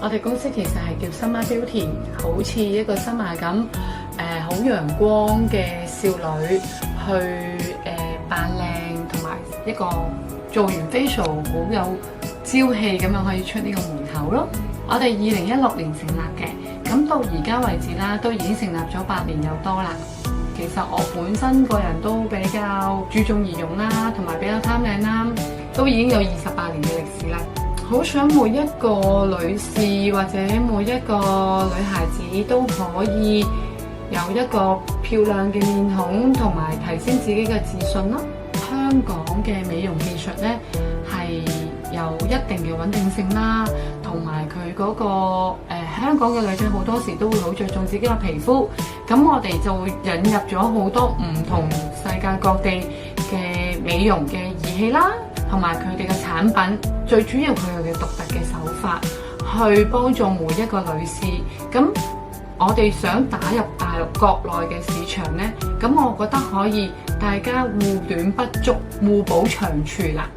我哋公司其實係叫 Summer Beauty， 好似一個 summer 咁，好陽光嘅少女去扮靚，同埋一個做完 facial 好有朝氣咁樣可以出呢個門口咯。我哋2016年成立嘅，咁到而家為止啦，都已經成立咗8年有多啦。其實我本身個人都比較注重儀容啦，同埋比較貪靚啦，都已經有28年嘅歷史啦。好想每一個女士或者每一個女孩子都可以有一個漂亮嘅面孔，同埋提升自己嘅自信咯。香港嘅美容技術呢係有一定嘅穩定性啦，同埋佢嗰個香港嘅女仔好多時都會好着重自己嘅皮膚，咁我哋就會引入咗好多唔同世界各地嘅美容嘅儀器啦，同埋佢哋嘅產品，最主要佢哋嘅獨特嘅手法，去幫助每一個女士。咁我哋想打入大陸國內嘅市場呢，咁我覺得可以大家互短不足，互補長處啦。